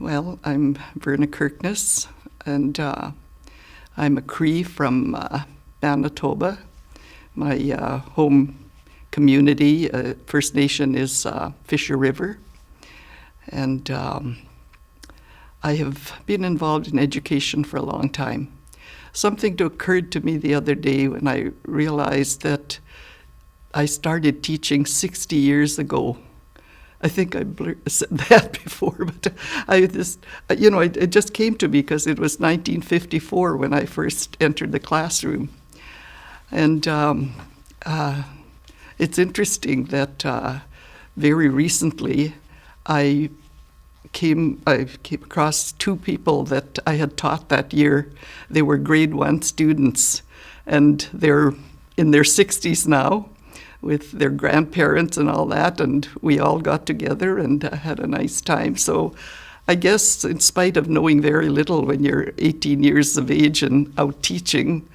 Well, I'm Verna Kirkness, and I'm a Cree from Manitoba. My home community, First Nation, is Fisher River. And I have been involved in education for a long time. Something occurred to me the other day when I realized that I started teaching 60 years ago. I think I said that before, but it just came to me because it was 1954 when I first entered the classroom. And it's interesting that very recently I came across two people that I had taught that year. They were grade 1 students, and they're in their 60s now, with their grandparents and all that, and we all got together and had a nice time. So I guess in spite of knowing very little when you're 18 years of age and out teaching,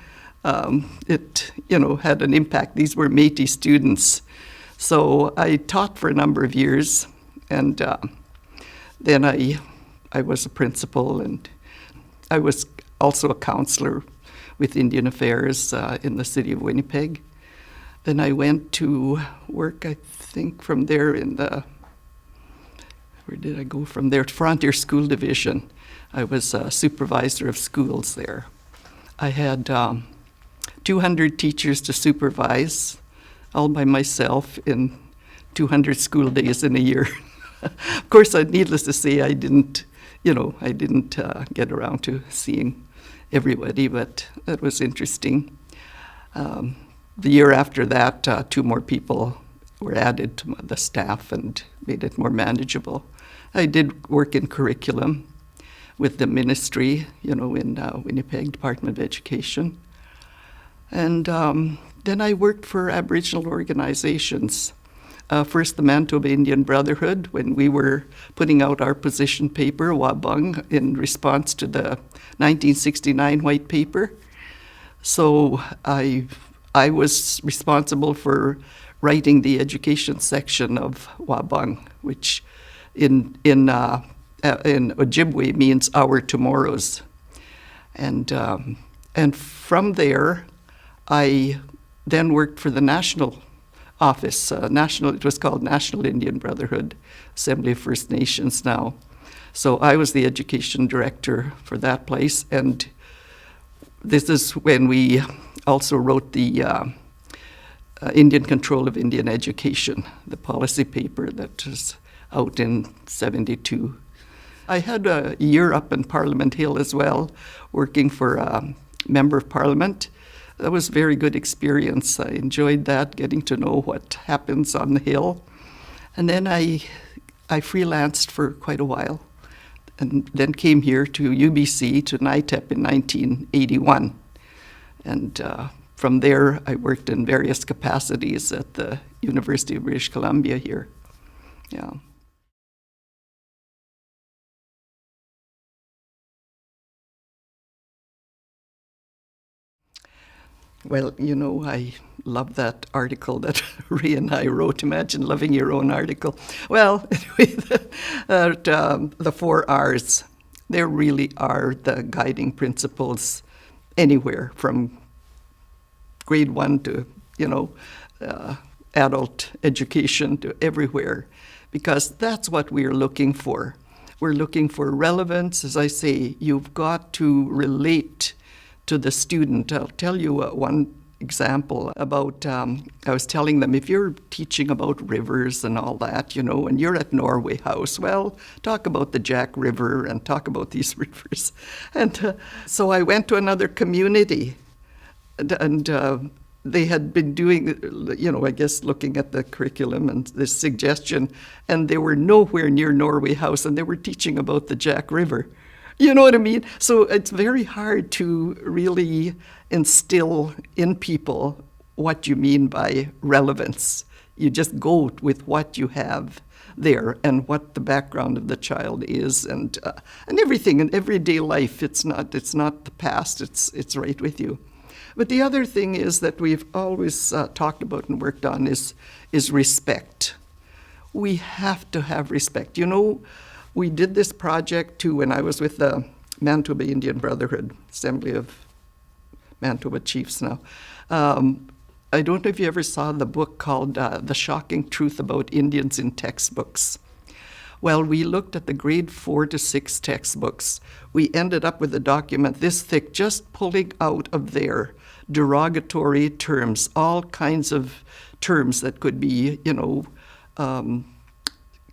it had an impact. These were Métis students. So I taught for a number of years, and then I was a principal, and I was also a counselor with Indian Affairs in the city of Winnipeg. Then I went to work, I think, from there where did I go from there? Frontier School Division. I was a supervisor of schools there. I had 200 teachers to supervise, all by myself, in 200 school days in a year. Of course, needless to say, I didn't get around to seeing everybody, but that was interesting. The year after that, 2 more people were added to the staff and made it more manageable. I did work in curriculum with the ministry, in Winnipeg Department of Education. And then I worked for Aboriginal organizations. First, the Manitoba Indian Brotherhood, when we were putting out our position paper, Wabung, in response to the 1969 White Paper. So I was responsible for writing the education section of Wabung, which in Ojibwe means our tomorrows. And from there, I then worked for the national office. It was called National Indian Brotherhood, Assembly of First Nations now. So I was the education director for that place, and this is when we also wrote the Indian Control of Indian Education, the policy paper that was out in '72. I had a year up in Parliament Hill as well, working for a member of Parliament. That was a very good experience. I enjoyed that, getting to know what happens on the Hill. And then I freelanced for quite a while, and then came here to UBC, to NITEP in 1981. And from there, I worked in various capacities at the University of British Columbia here. Yeah. Well, I love that article that Ray and I wrote. Imagine loving your own article. Well, anyway, the 4 R's, they really are the guiding principles anywhere from grade 1 to, adult education, to everywhere, because that's what we're looking for. We're looking for relevance. As I say, you've got to relate to the student. I'll tell you one example about, I was telling them, if you're teaching about rivers and all that, and you're at Norway House, well, talk about the Jack River and talk about these rivers. And so I went to another community, and they had been doing, I guess, looking at the curriculum and this suggestion, and they were nowhere near Norway House, and they were teaching about the Jack River. You know what I mean? So it's very hard to really instill in people what you mean by relevance. You just go with what you have there and what the background of the child is, and everything in everyday life. It's not the past. It's right with you. But the other thing is that we've always talked about and worked on is respect. We have to have respect. We did this project too when I was with the Manitoba Indian Brotherhood, Assembly of Manitoba Chiefs now. I don't know if you ever saw the book called The Shocking Truth About Indians in Textbooks. Well, we looked at the grade 4 to 6 textbooks. We ended up with a document this thick, just pulling out of there derogatory terms, all kinds of terms that could be,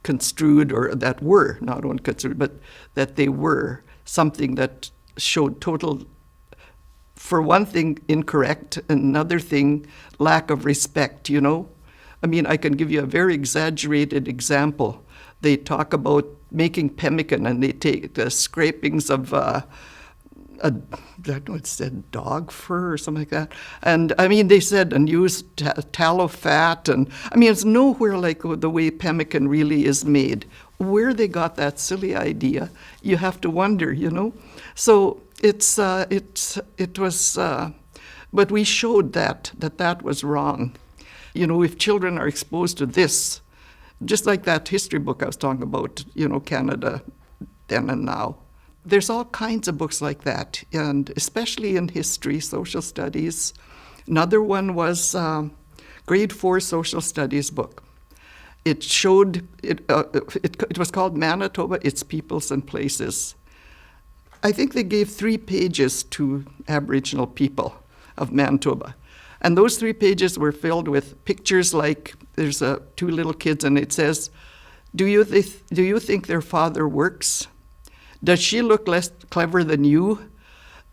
construed, or that were, not only construed, but that they were something that showed total, for one thing, incorrect, another thing, lack of respect, I mean, I can give you a very exaggerated example. They talk about making pemmican, and they take the scrapings of, I don't know, it said dog fur or something like that. And I mean, they said, and use tallow fat. And I mean, it's nowhere like the way pemmican really is made. Where they got that silly idea, you have to wonder, So it was, but we showed that was wrong. If children are exposed to this, just like that history book I was talking about, Canada then and now. There's all kinds of books like that, and especially in history, social studies. Another one was grade 4 social studies book. It showed, it was called Manitoba, Its Peoples and Places. I think they gave 3 pages to Aboriginal people of Manitoba. And those 3 pages were filled with pictures like, there's 2 little kids, and it says, do you think their father works? Does she look less clever than you?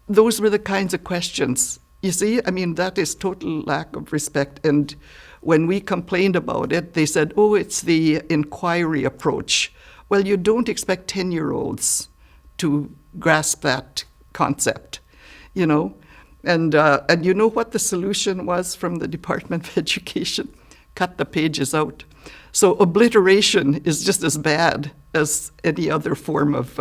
Those were the kinds of questions. You see, I mean, that is total lack of respect. And when we complained about it, they said, oh, it's the inquiry approach. Well, you don't expect 10-year-olds to grasp that concept, And you know what the solution was from the Department of Education? Cut the pages out. So obliteration is just as bad as any other form of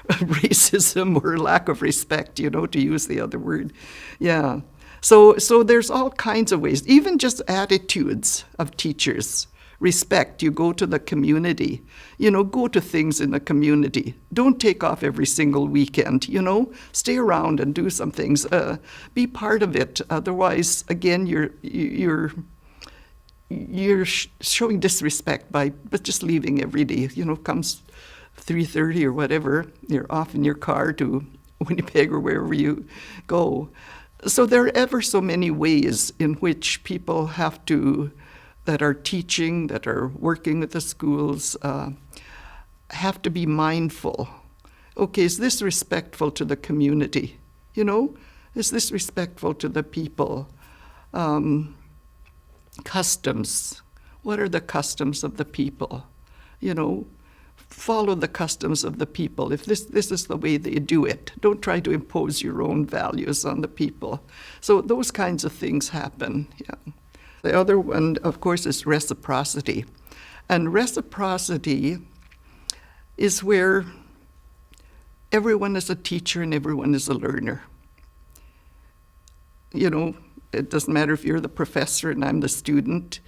racism or lack of respect, to use the other word. Yeah. So there's all kinds of ways, even just attitudes of teachers. Respect, you go to the community, go to things in the community. Don't take off every single weekend, stay around and do some things. Be part of it. Otherwise, again, you're showing disrespect by just leaving every day. Comes 3:30 or whatever, you're off in your car to Winnipeg or wherever you go. So there are ever so many ways in which people have to, that are teaching, that are working with the schools, have to be mindful. Okay, is this respectful to the community? Is this respectful to the people? Customs. What are the customs of the people? Follow the customs of the people. If this is the way they do it, don't try to impose your own values on the people. So those kinds of things happen, yeah. The other one, of course, is reciprocity. And reciprocity is where everyone is a teacher and everyone is a learner. It doesn't matter if you're the professor and I'm the student.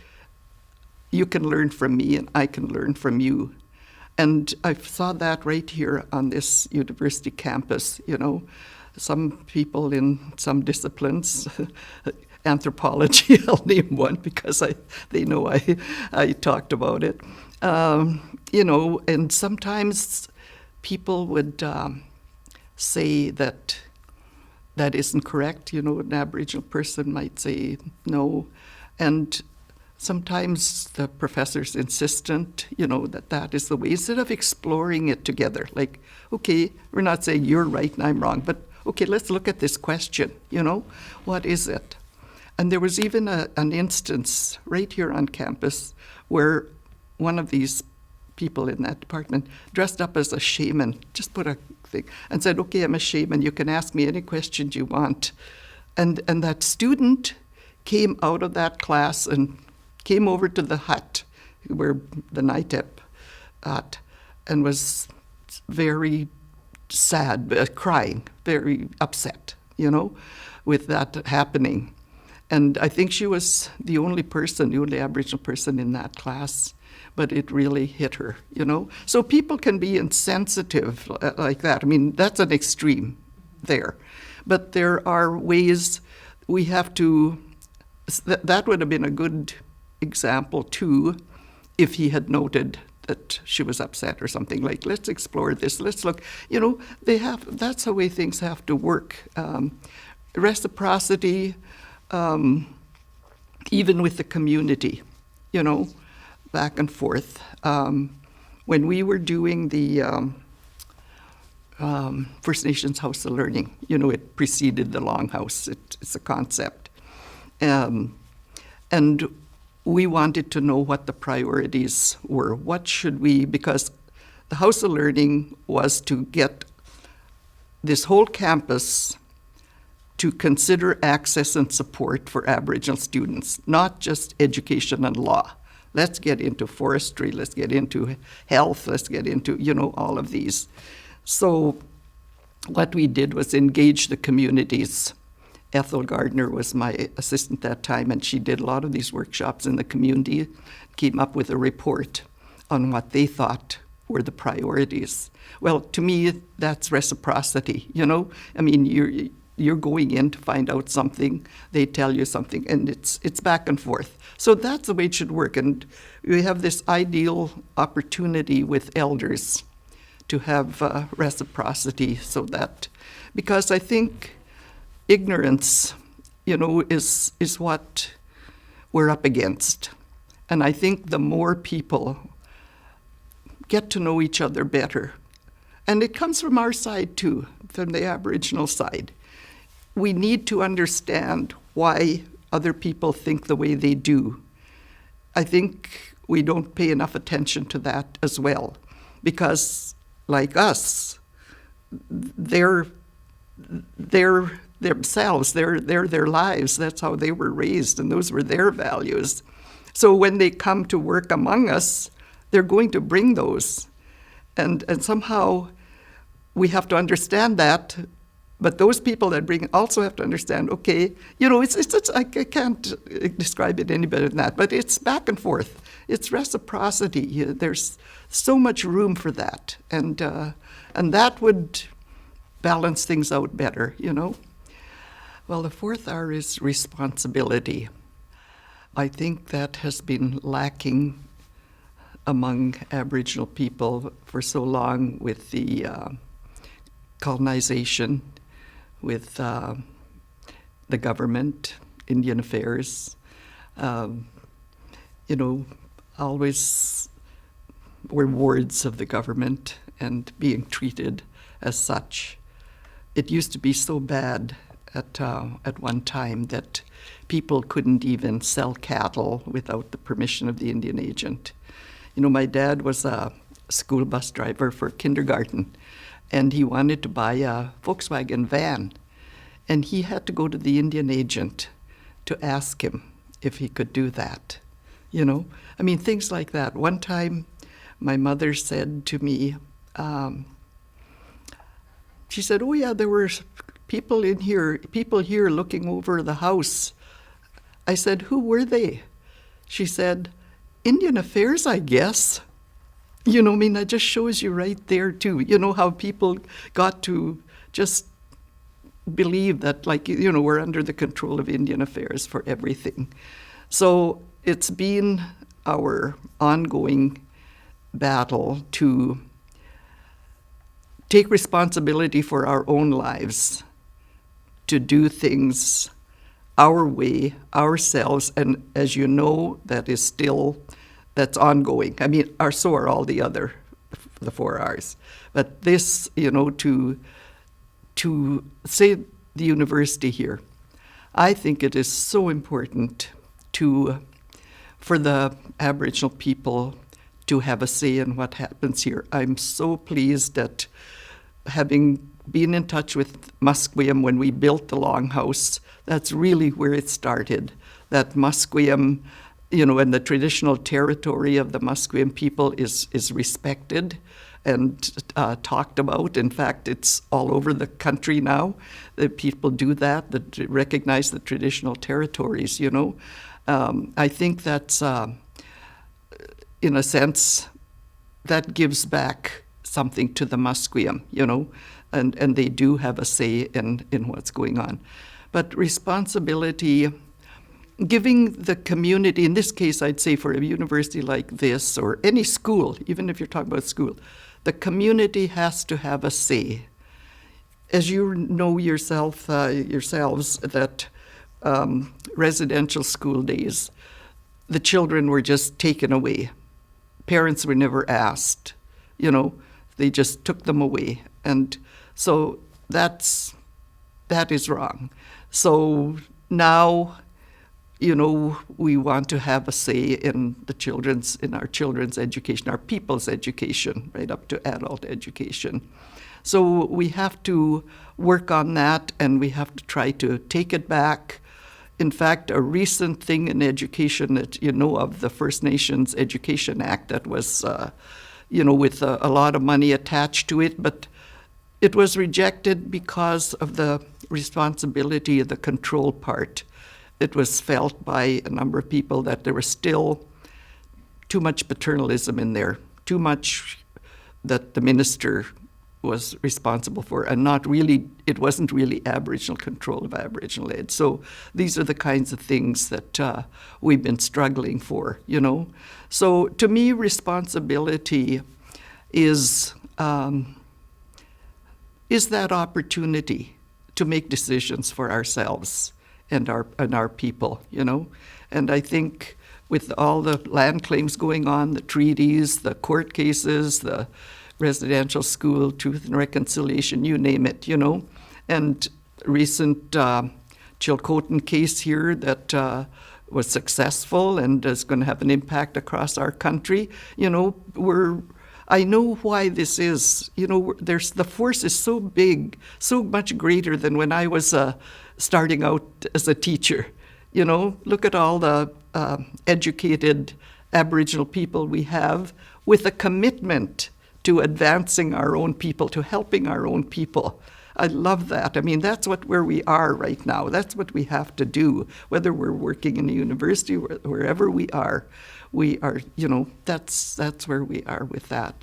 You can learn from me and I can learn from you. And I saw that right here on this university campus, Some people in some disciplines, anthropology, I'll name one because they know I talked about it. And sometimes people would say that isn't correct. An Aboriginal person might say no. And sometimes the professor's insistent, that is the way, instead of exploring it together. Like, okay, we're not saying you're right and I'm wrong, but okay, let's look at this question, what is it? And there was even an instance right here on campus where one of these people in that department dressed up as a shaman, just put a thing, and said, okay, I'm a shaman, you can ask me any questions you want. And that student came out of that class and came over to the hut, where the NITEP hut, and was very sad, crying, very upset, with that happening. And I think she was the only Aboriginal person in that class, but it really hit her, you know? So people can be insensitive like that. I mean, that's an extreme there. But there are ways we have to, that would have been a good example too, if he had noted that she was upset or something, like, let's explore this, let's look, you know, that's the way things have to work. Reciprocity, even with the community, you know, back and forth. When we were doing the First Nations House of Learning, you know, it preceded the Longhouse, it's a concept. And we wanted to know what the priorities were. What should we, because the House of Learning was to get this whole campus to consider access and support for Aboriginal students, not just education and law. Let's get into forestry, let's get into health, let's get into, you know, all of these. So what we did was engage the communities. Ethel Gardner was my assistant that time, and she did a lot of these workshops in the community, came up with a report on what they thought were the priorities. Well, to me, that's reciprocity, you know? I mean, you're going in to find out something, they tell you something, and it's back and forth. So that's the way it should work, and we have this ideal opportunity with elders to have reciprocity, so that, because I think ignorance, you know, is what we're up against. And I think the more people get to know each other better, and it comes from our side too, from the Aboriginal side, we need to understand why other people think the way they do. I think we don't pay enough attention to that as well, because like us, they're themselves, they're their lives, that's how they were raised, and those were their values. So when they come to work among us, they're going to bring those. And somehow we have to understand that, but those people that bring also have to understand, okay, you know, it's I can't describe it any better than that, but it's back and forth. It's reciprocity. There's so much room for that. And that would balance things out better, you know. Well, the fourth R is responsibility. I think that has been lacking among Aboriginal people for so long with the colonization, with the government, Indian affairs. You know, always were wards of the government and being treated as such. It used to be so bad at one time that people couldn't even sell cattle without the permission of the Indian agent. You know, my dad was a school bus driver for kindergarten, and he wanted to buy a Volkswagen van, and he had to go to the Indian agent to ask him if he could do that, you know? I mean, things like that. One time, my mother said to me, she said, oh yeah, there were people here looking over the house. I said, who were they? She said, Indian affairs, I guess. You know, I mean, that just shows you right there too, you know, how people got to just believe that, like, you know, we're under the control of Indian affairs for everything. So it's been our ongoing battle to take responsibility for our own lives, to do things our way, ourselves, and as you know, that's ongoing. I mean, so are all the 4 R's. But this, you know, to say the university here, I think it is so important for the Aboriginal people to have a say in what happens here. I'm so pleased that, having been in touch with Musqueam when we built the Longhouse, that's really where it started. That Musqueam, you know, and the traditional territory of the Musqueam people is respected, and talked about. In fact, it's all over the country now that people do that recognize the traditional territories, you know. I think that's, in a sense, that gives back something to the Musqueam, you know, and they do have a say in what's going on. But responsibility, giving the community, in this case, I'd say for a university like this, or any school, even if you're talking about school, the community has to have a say. As you know yourselves, that residential school days, the children were just taken away. Parents were never asked, you know, they just took them away. And so that is wrong. So now, you know, we want to have a say in our children's education, our people's education, right up to adult education. So we have to work on that, and we have to try to take it back. In fact, a recent thing in education that you know of, the First Nations Education Act, that was, you know, with a lot of money attached to it, but it was rejected because of the responsibility of the control part. It was felt by a number of people that there was still too much paternalism in there, too much that the minister was responsible for, and it wasn't really Aboriginal control of Aboriginal ed. So these are the kinds of things that we've been struggling for, you know. So to me, responsibility is that opportunity to make decisions for ourselves and our people, you know. And I think with all the land claims going on, the treaties, the court cases, the residential school, truth and reconciliation, you name it, you know. And recent Chilcotin case here that was successful and is going to have an impact across our country, you know, I know why this is. You know, the force is so big, so much greater than when I was starting out as a teacher. You know, look at all the educated Aboriginal people we have with a commitment to advancing our own people, to helping our own people. I love that. I mean, that's where we are right now. That's what we have to do, whether we're working in a university, wherever we are, you know, that's where we are with that.